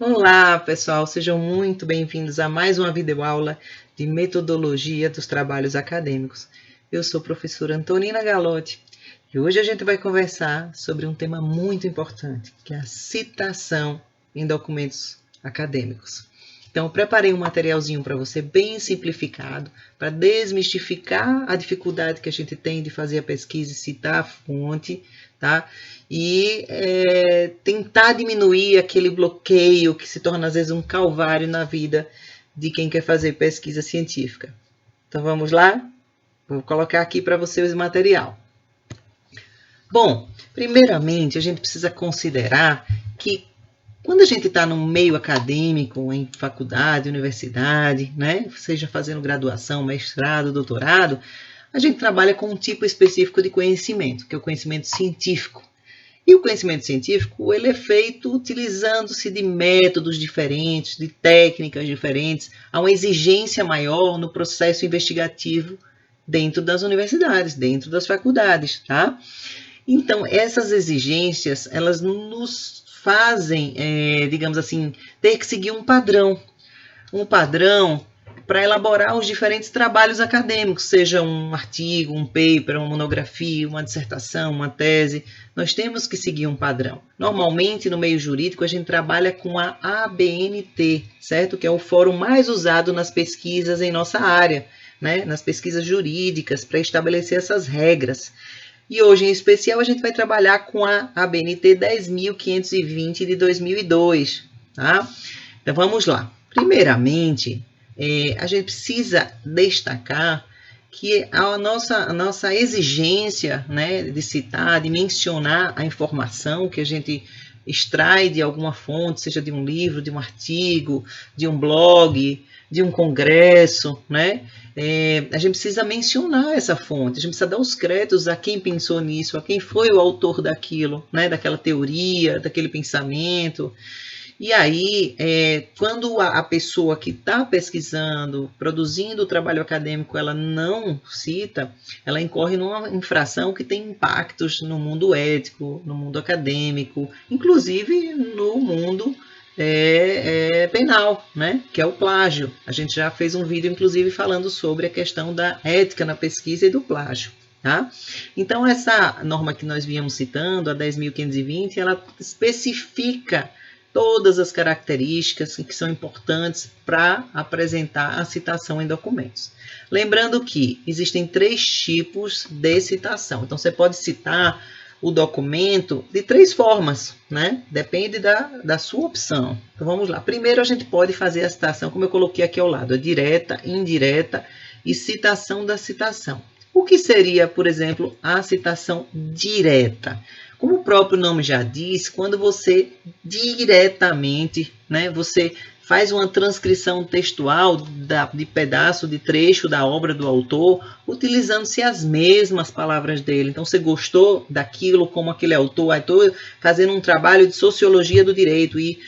Olá, pessoal, sejam muito bem-vindos a mais uma videoaula de metodologia dos trabalhos acadêmicos. Eu sou a professora Antonina Galotti e hoje a gente vai conversar sobre um tema muito importante, que é a citação em documentos acadêmicos. Então, eu preparei um materialzinho para você bem simplificado, para desmistificar a dificuldade que a gente tem de fazer a pesquisa e citar a fonte, tá? E tentar diminuir aquele bloqueio que se torna às vezes um calvário na vida de quem quer fazer pesquisa científica. Então vamos lá? Vou colocar aqui para vocês o material. Bom, primeiramente a gente precisa considerar que quando a gente está no meio acadêmico, em faculdade, universidade, né, seja fazendo graduação, mestrado, doutorado, a gente trabalha com um tipo específico de conhecimento, que é o conhecimento científico. E o conhecimento científico ele é feito utilizando-se de métodos diferentes, de técnicas diferentes, há uma exigência maior no processo investigativo dentro das universidades, dentro das faculdades, tá? Então, essas exigências, elas nos fazem, digamos assim, ter que seguir um padrão para elaborar os diferentes trabalhos acadêmicos, seja um artigo, um paper, uma monografia, uma dissertação, uma tese. Nós temos que seguir um padrão. Normalmente, no meio jurídico, a gente trabalha com a ABNT, certo? Que é o fórum mais usado nas pesquisas em nossa área, né? Nas pesquisas jurídicas, para estabelecer essas regras. E hoje, em especial, a gente vai trabalhar com a ABNT 10.520 de 2002, tá? Então, vamos lá. Primeiramente, a gente precisa destacar que a nossa exigência, né, de citar, de mencionar a informação que a gente extrai de alguma fonte, seja de um livro, de um artigo, de um blog, de um congresso, né? A gente precisa mencionar essa fonte, a gente precisa dar os créditos a quem pensou nisso, a quem foi o autor daquilo, né? Daquela teoria, daquele pensamento. E aí, quando a pessoa que está pesquisando, produzindo o trabalho acadêmico, ela não cita, ela incorre numa infração que tem impactos no mundo ético, no mundo acadêmico, inclusive no mundo penal, né? Que é o plágio. A gente já fez um vídeo, inclusive, falando sobre a questão da ética na pesquisa e do plágio. Tá? Então, essa norma que nós viemos citando, a 10.520, ela especifica todas as características que são importantes para apresentar a citação em documentos. Lembrando que existem 3 tipos de citação. Então, você pode citar o documento de 3 formas, né? Depende da sua opção. Então, vamos lá. Primeiro, a gente pode fazer a citação, como eu coloquei aqui ao lado, a direta, indireta e citação da citação. O que seria, por exemplo, a citação direta? Como o próprio nome já diz, quando você diretamente, né, você faz uma transcrição textual de pedaço, de trecho da obra do autor, utilizando-se as mesmas palavras dele. Então, você gostou daquilo como aquele autor, estou fazendo um trabalho de sociologia do direito e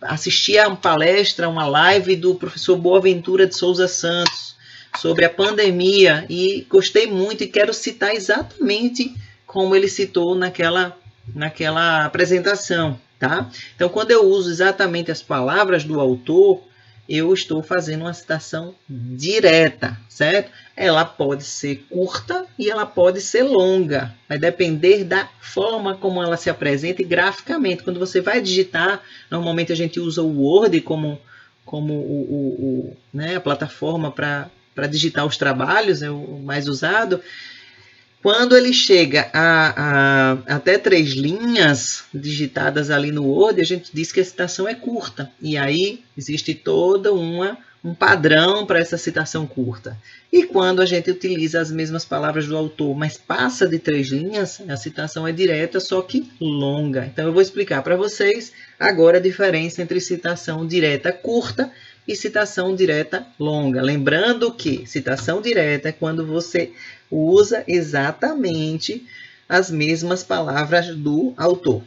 assisti a uma palestra, uma live do professor Boaventura de Souza Santos sobre a pandemia e gostei muito e quero citar exatamente como ele citou naquela apresentação, tá? Então, quando eu uso exatamente as palavras do autor, eu estou fazendo uma citação direta, certo? Ela pode ser curta e ela pode ser longa. Vai depender da forma como ela se apresenta e graficamente. Quando você vai digitar, normalmente a gente usa o Word como né, a plataforma para digitar os trabalhos, é o mais usado. Quando ele chega a até 3 linhas digitadas ali no Word, a gente diz que a citação é curta. E aí existe todo um padrão para essa citação curta. E quando a gente utiliza as mesmas palavras do autor, mas passa de 3 linhas, a citação é direta, só que longa. Então eu vou explicar para vocês agora a diferença entre citação direta curta e citação direta longa. Lembrando que citação direta é quando você usa exatamente as mesmas palavras do autor.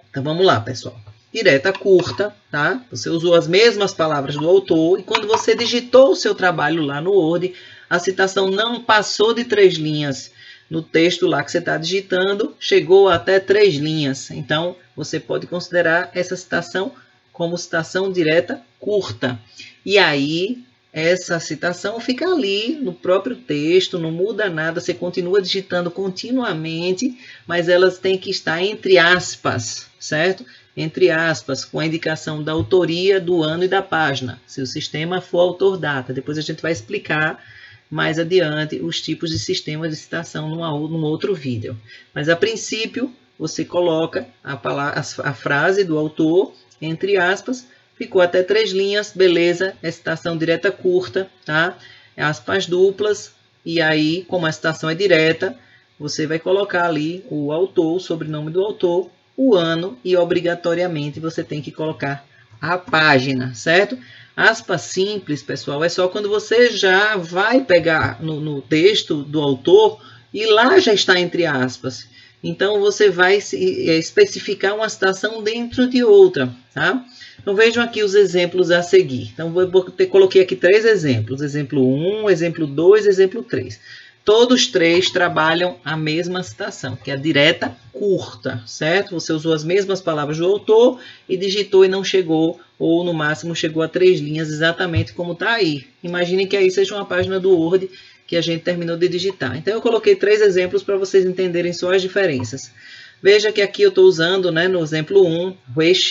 Então vamos lá, pessoal. Direta curta, tá? Você usou as mesmas palavras do autor e quando você digitou o seu trabalho lá no Word, a citação não passou de 3 linhas. No texto lá que você está digitando, chegou até 3 linhas. Então, você pode considerar essa citação como citação direta curta. E aí, essa citação fica ali no próprio texto, não muda nada, você continua digitando continuamente, mas elas têm que estar entre aspas, certo? Entre aspas, com a indicação da autoria, do ano e da página, se o sistema for autor-data. Depois a gente vai explicar mais adiante os tipos de sistema de citação num outro vídeo. Mas a princípio, você coloca a frase do autor, entre aspas, ficou até 3 linhas, beleza, é citação direta curta, tá? Aspas duplas, e aí, como a citação é direta, você vai colocar ali o autor, o sobrenome do autor, o ano e obrigatoriamente você tem que colocar a página, certo? Aspas simples, pessoal, é só quando você já vai pegar no texto do autor e lá já está entre aspas. Então, você vai especificar uma citação dentro de outra, tá? Então, vejam aqui os exemplos a seguir. Então, coloquei aqui 3 exemplos. Exemplo 1, exemplo 2, exemplo 3. Todos 3 trabalham a mesma citação, que é a direta curta, certo? Você usou as mesmas palavras do autor e digitou e não chegou, ou no máximo chegou a 3 linhas, exatamente como está aí. Imagine que aí seja uma página do Word que a gente terminou de digitar. Então, eu coloquei 3 exemplos para vocês entenderem só as diferenças. Veja que aqui eu estou usando, né, no exemplo 1,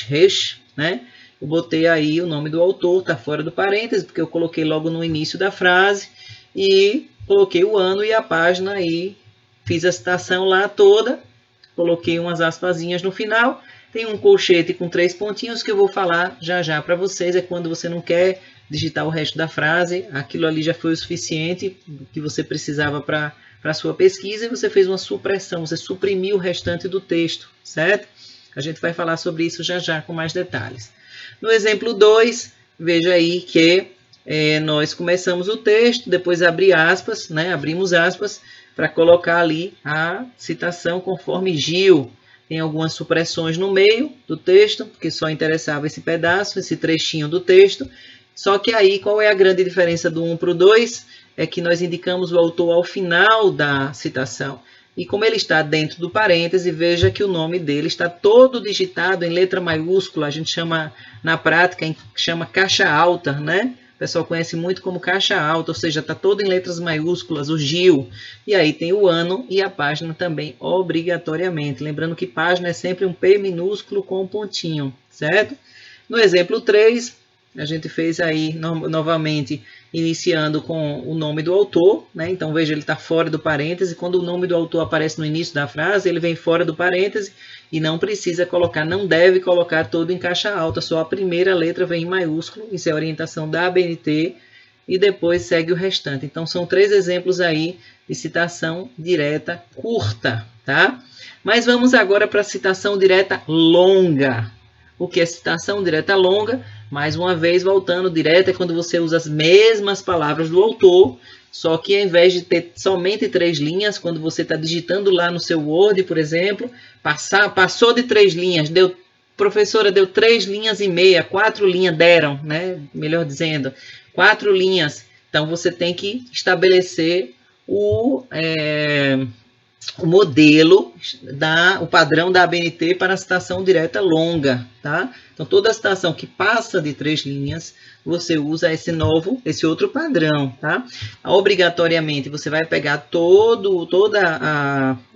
resh, né? Eu botei aí o nome do autor, está fora do parêntese, porque eu coloquei logo no início da frase, e coloquei o ano e a página e fiz a citação lá toda, coloquei umas aspasinhas no final, tem um colchete com 3 pontinhos que eu vou falar já para vocês, é quando você não quer digitar o resto da frase, aquilo ali já foi o suficiente que você precisava para a sua pesquisa e você fez uma supressão, você suprimiu o restante do texto, certo? A gente vai falar sobre isso já com mais detalhes. No exemplo 2, veja aí que nós começamos o texto, depois abrimos aspas para colocar ali a citação conforme Gil. Tem algumas supressões no meio do texto, porque só interessava esse pedaço, esse trechinho do texto. Só que aí, qual é a grande diferença do 1 para o 2? É que nós indicamos o autor ao final da citação. E como ele está dentro do parêntese, veja que o nome dele está todo digitado em letra maiúscula. A gente chama, na prática, chama caixa alta, né? O pessoal conhece muito como caixa alta, ou seja, está todo em letras maiúsculas, o Gil. E aí tem o ano e a página também, obrigatoriamente. Lembrando que página é sempre um P minúsculo com um pontinho, certo? No exemplo 3, a gente fez aí novamente iniciando com o nome do autor, né? Então veja, ele está fora do parêntese. Quando o nome do autor aparece no início da frase, ele vem fora do parêntese e não precisa colocar, não deve colocar todo em caixa alta, só a primeira letra vem em maiúsculo, isso é a orientação da ABNT, e depois segue o restante. Então são 3 exemplos aí de citação direta curta, tá? Mas vamos agora para a citação direta longa. O que é citação direta longa? Mais uma vez, voltando, direta é quando você usa as mesmas palavras do autor, só que ao invés de ter somente 3 linhas, quando você está digitando lá no seu Word, por exemplo, passou de 3 linhas, professora, deu 3 linhas e meia, 4 linhas deram, né? Melhor dizendo, 4 linhas. Então, você tem que estabelecer o modelo, o padrão da ABNT para a citação direta longa, tá? Então, toda a citação que passa de 3 linhas, você usa esse outro padrão, tá? Obrigatoriamente, você vai pegar toda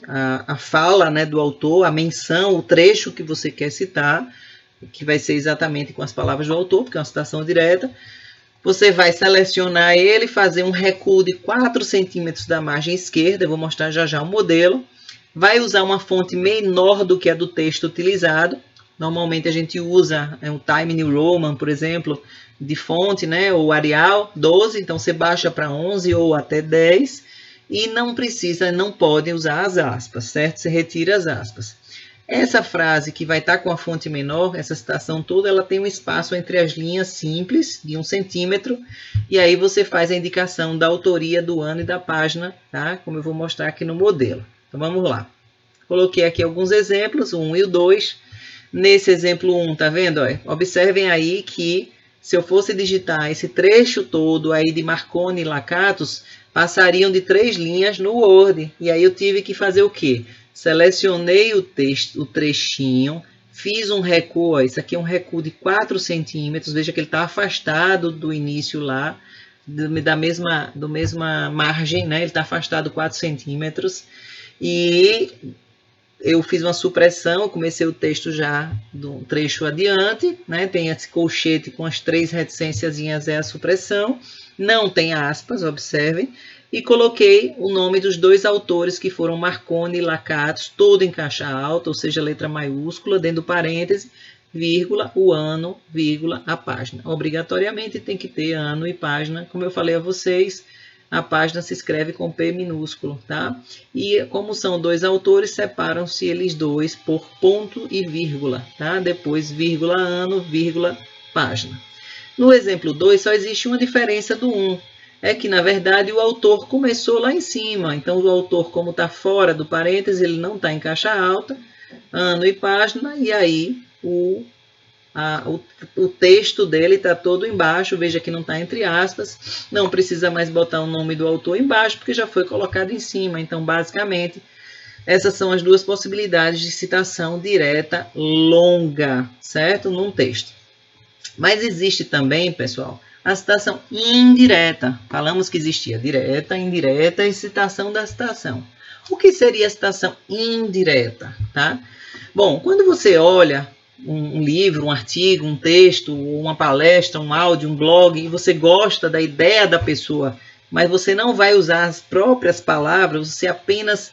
a fala, né, do autor, a menção, o trecho que você quer citar, que vai ser exatamente com as palavras do autor, porque é uma citação direta. Você vai selecionar ele, fazer um recuo de 4 centímetros da margem esquerda, eu vou mostrar já o modelo. Vai usar uma fonte menor do que a do texto utilizado. Normalmente a gente usa o Times New Roman, por exemplo, de fonte, né, ou Arial 12, então você baixa para 11 ou até 10 e não pode usar as aspas, certo? Você retira as aspas. Essa frase que vai estar com a fonte menor, essa citação toda, ela tem um espaço entre as linhas simples, de 1 centímetro, e aí você faz a indicação da autoria, do ano e da página, tá? Como eu vou mostrar aqui no modelo. Então vamos lá. Coloquei aqui alguns exemplos, o 1 e o 2. Nesse exemplo 1, tá vendo? Observem aí que se eu fosse digitar esse trecho todo aí de Marconi e Lakatos, passariam de 3 linhas no Word. E aí eu tive que fazer o quê? Selecionei o trechinho, fiz um recuo, ó, isso aqui é um recuo de 4 centímetros, veja que ele está afastado do início lá, da mesma margem, né? Ele está afastado 4 centímetros, e eu fiz uma supressão, comecei o texto já do trecho adiante, né? Tem esse colchete com as 3 reticênciazinhas, é a supressão, não tem aspas, observem, e coloquei o nome dos 2 autores, que foram Marconi e Lakatos, todo em caixa alta, ou seja, letra maiúscula, dentro do parêntese, vírgula, o ano, vírgula, a página. Obrigatoriamente tem que ter ano e página, como eu falei a vocês, a página se escreve com P minúsculo, tá? E como são 2 autores, separam-se eles 2 por ponto e vírgula, tá? Depois, vírgula, ano, vírgula, página. No exemplo 2, só existe uma diferença do 1. É que, na verdade, o autor começou lá em cima. Então, o autor, como está fora do parêntese, ele não está em caixa alta, ano e página, e aí o texto dele está todo embaixo, veja que não está entre aspas, não precisa mais botar o nome do autor embaixo, porque já foi colocado em cima. Então, basicamente, essas são as 2 possibilidades de citação direta longa, certo? Num texto. Mas existe também, pessoal, a citação indireta. Falamos que existia direta, indireta e citação da citação. O que seria a citação indireta? Tá? Bom, quando você olha um livro, um artigo, um texto, uma palestra, um áudio, um blog, e você gosta da ideia da pessoa, mas você não vai usar as próprias palavras, você apenas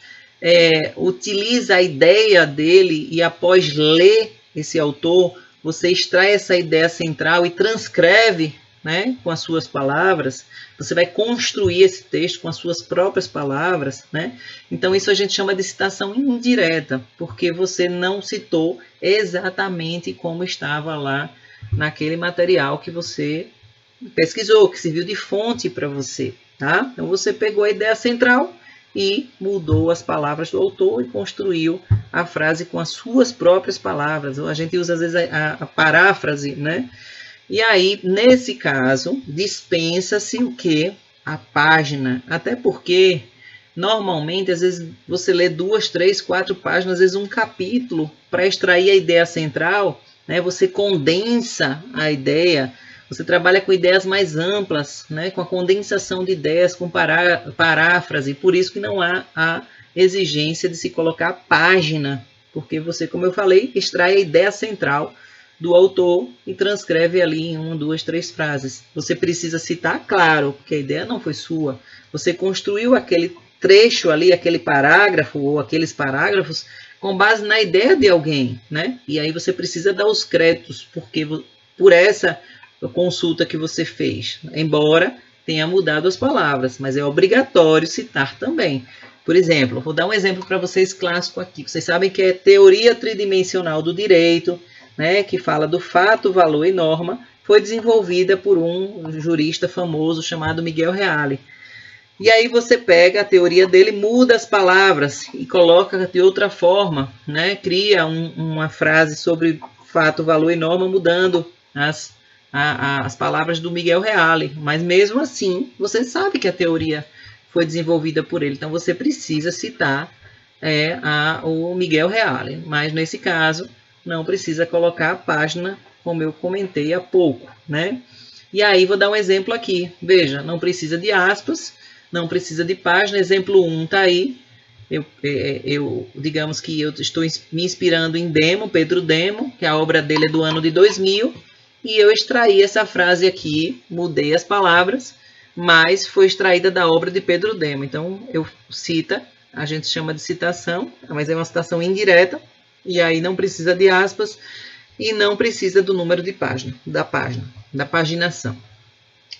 utiliza a ideia dele e após ler esse autor, você extrai essa ideia central e transcreve, né, com as suas palavras, você vai construir esse texto com as suas próprias palavras, né? Então isso a gente chama de citação indireta, porque você não citou exatamente como estava lá naquele material que você pesquisou, que serviu de fonte para você, tá? Então você pegou a ideia central e mudou as palavras do autor e construiu a frase com as suas próprias palavras. A gente usa às vezes a paráfrase, né? E aí, nesse caso, dispensa-se o quê? A página. Até porque, normalmente, às vezes, você lê 2, 3, 4 páginas, às vezes um capítulo, para extrair a ideia central, né? Você condensa a ideia, você trabalha com ideias mais amplas, né? Com a condensação de ideias, com paráfrase. Por isso que não há a exigência de se colocar página, porque você, como eu falei, extrai a ideia central do autor e transcreve ali em 1, 2, 3 frases. Você precisa citar, claro, porque a ideia não foi sua. Você construiu aquele trecho ali, aquele parágrafo ou aqueles parágrafos com base na ideia de alguém, né? E aí você precisa dar os créditos por essa consulta que você fez, embora tenha mudado as palavras, mas é obrigatório citar também. Por exemplo, vou dar um exemplo para vocês clássico aqui. Vocês sabem que é teoria tridimensional do direito, né, que fala do fato, valor e norma, foi desenvolvida por um jurista famoso chamado Miguel Reale. E aí você pega a teoria dele, muda as palavras e coloca de outra forma, né, cria uma frase sobre fato, valor e norma, mudando as palavras do Miguel Reale. Mas mesmo assim, você sabe que a teoria foi desenvolvida por ele, então você precisa citar o Miguel Reale. Mas nesse caso, não precisa colocar a página, como eu comentei há pouco, né? E aí vou dar um exemplo aqui. Veja, não precisa de aspas, não precisa de página. Exemplo 1 está aí. Digamos que eu estou me inspirando em Demo, Pedro Demo, que a obra dele é do ano de 2000, e eu extraí essa frase aqui, mudei as palavras, mas foi extraída da obra de Pedro Demo. Então, eu cita, a gente chama de citação, mas é uma citação indireta, e aí não precisa de aspas e não precisa do número de página, da paginação.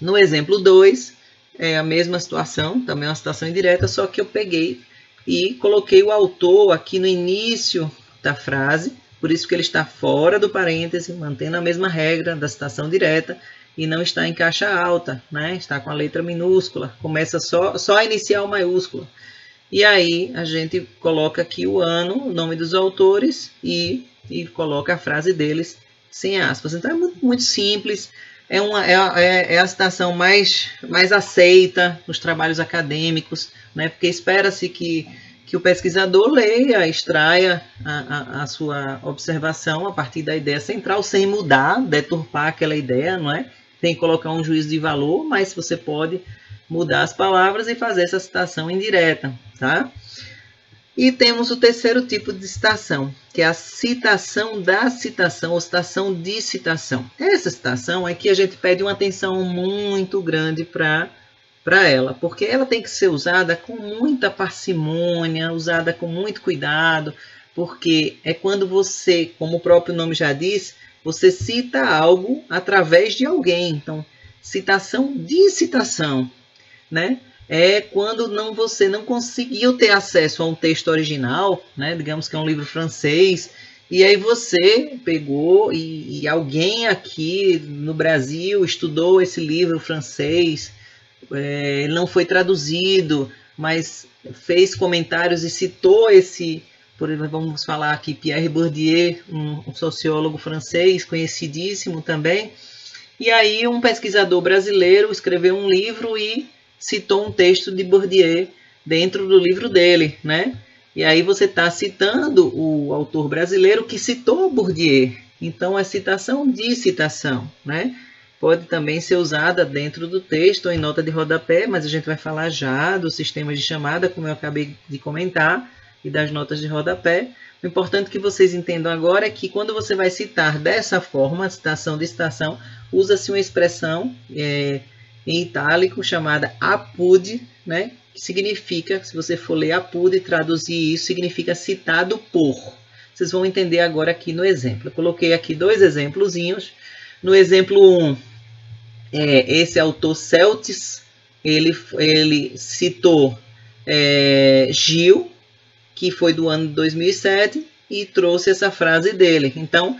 No exemplo 2, é a mesma situação, também é uma citação indireta, só que eu peguei e coloquei o autor aqui no início da frase, por isso que ele está fora do parêntese, mantendo a mesma regra da citação direta e não está em caixa alta, né? Está com a letra minúscula, começa só a inicial maiúscula. E aí a gente coloca aqui o ano, o nome dos autores e coloca a frase deles sem aspas. Então é muito, muito simples, é a citação mais aceita nos trabalhos acadêmicos, né? Porque espera-se que que o pesquisador leia, extraia a sua observação a partir da ideia central, sem mudar, deturpar aquela ideia, não é? Tem que colocar um juízo de valor, mas você pode mudar as palavras e fazer essa citação indireta, tá? E temos o terceiro tipo de citação, que é a citação da citação, ou citação de citação. Essa citação é que a gente pede uma atenção muito grande para ela, porque ela tem que ser usada com muita parcimônia, usada com muito cuidado, porque é quando você, como o próprio nome já diz, você cita algo através de alguém. Então, citação de citação, né? É quando você não conseguiu ter acesso a um texto original, né? Digamos que é um livro francês, e aí você pegou e alguém aqui no Brasil estudou esse livro francês, ele não foi traduzido, mas fez comentários e citou esse, por exemplo, vamos falar aqui, Pierre Bourdieu, um sociólogo francês conhecidíssimo também, e aí um pesquisador brasileiro escreveu um livro e citou um texto de Bourdieu dentro do livro dele, né? E aí você está citando o autor brasileiro que citou Bourdieu. Então, é citação de citação, né? Pode também ser usada dentro do texto ou em nota de rodapé, mas a gente vai falar já do sistema de chamada, como eu acabei de comentar, e das notas de rodapé. O importante que vocês entendam agora é que quando você vai citar dessa forma, citação de citação, usa-se uma expressão em itálico chamada apud, né? Que significa, se você for ler apud e traduzir isso, significa citado por. Vocês vão entender agora aqui no exemplo. Eu coloquei aqui dois exemplozinhos. No exemplo 1, esse autor Celtis, ele citou Gil, que foi do ano de 2007, e trouxe essa frase dele. Então,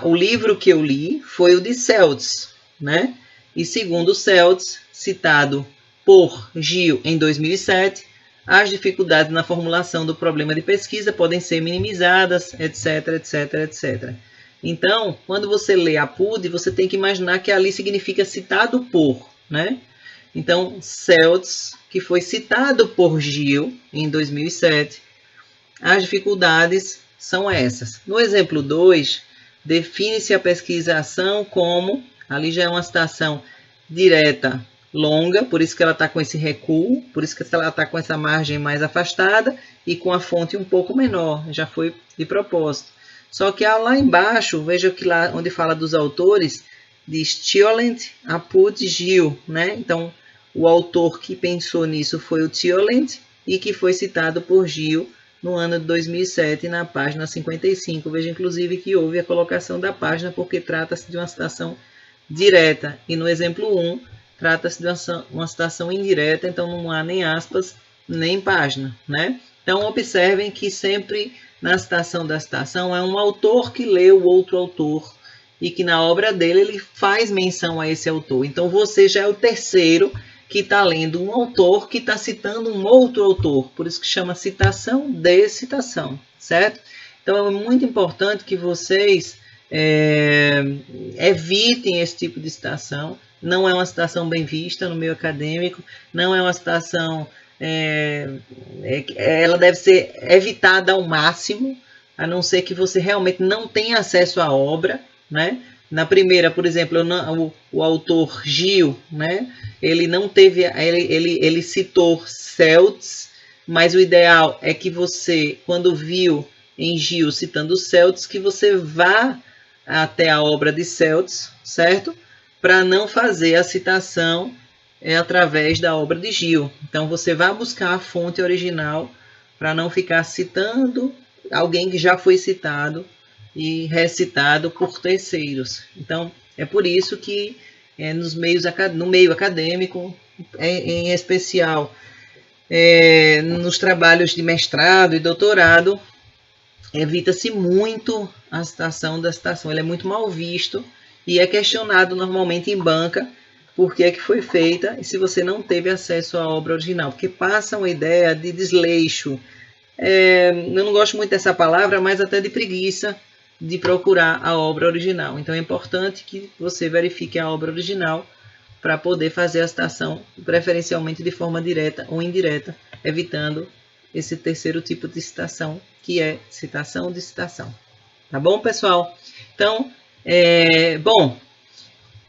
o livro que eu li foi o de Celtis, né? E segundo Celtis, citado por Gil em 2007, as dificuldades na formulação do problema de pesquisa podem ser minimizadas, etc, etc, etc. Então, quando você lê apud, você tem que imaginar que ali significa citado por, né? Então, Celtis, que foi citado por Gil em 2007, as dificuldades são essas. No exemplo 2, define-se a pesquisação como, ali já é uma citação direta longa, por isso que ela está com esse recuo, por isso que ela está com essa margem mais afastada e com a fonte um pouco menor, já foi de propósito. Só que lá embaixo, veja que lá onde fala dos autores, diz Thiolent, apud Gil, né? Então, o autor que pensou nisso foi o Thiolent e que foi citado por Gil no ano de 2007, na página 55. Veja, inclusive, que houve a colocação da página porque trata-se de uma citação direta. E no exemplo 1, trata-se de uma citação indireta, então não há nem aspas, nem página, né? Então, observem que sempre na citação da citação é um autor que lê o outro autor e que na obra dele ele faz menção a esse autor. Então, você já é o terceiro que está lendo um autor que está citando um outro autor. Por isso que chama citação de citação, certo? Então, é muito importante que vocês evitem esse tipo de citação. Não é uma citação bem vista no meio acadêmico, não é uma citação... ela deve ser evitada ao máximo, a não ser que você realmente não tenha acesso à obra, né? Na primeira, por exemplo, o autor Gil, né? Ele não teve, ele citou Celtis, mas o ideal é que você, quando viu em Gil citando Celtis, que você vá até a obra de Celtis, certo? Para não fazer a citação através da obra de Gil. Então, você vai buscar a fonte original para não ficar citando alguém que já foi citado e recitado por terceiros. Então, é por isso que no meio acadêmico, em especial nos trabalhos de mestrado e doutorado, evita-se muito a citação da citação. Ele é muito mal visto e é questionado normalmente em banca por que é que foi feita e se você não teve acesso à obra original, porque passa uma ideia de desleixo. Eu não gosto muito dessa palavra, mas até de preguiça de procurar a obra original. Então é importante que você verifique a obra original para poder fazer a citação, preferencialmente de forma direta ou indireta, evitando esse terceiro tipo de citação, que é citação de citação. Tá bom, pessoal? Então,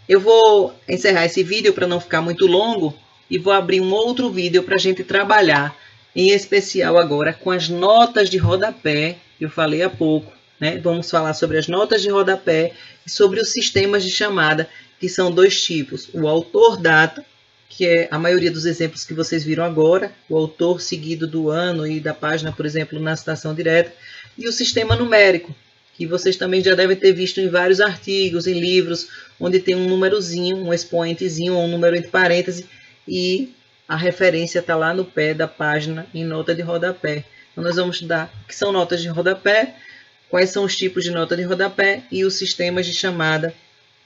eu vou encerrar esse vídeo para não ficar muito longo e vou abrir um outro vídeo para a gente trabalhar, em especial agora, com as notas de rodapé, que eu falei há pouco, né? Vamos falar sobre as notas de rodapé e sobre os sistemas de chamada, que são dois tipos. O autor-data, que é a maioria dos exemplos que vocês viram agora, o autor seguido do ano e da página, por exemplo, na citação direta, e o sistema numérico, que vocês também já devem ter visto em vários artigos, em livros, onde tem um númerozinho, um expoentezinho, ou um número entre parênteses, e a referência está lá no pé da página em nota de rodapé. Então, nós vamos estudar o que são notas de rodapé, quais são os tipos de nota de rodapé e os sistemas de chamada.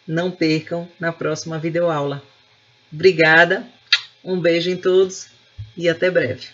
Não percam na próxima videoaula. Obrigada, um beijo em todos e até breve.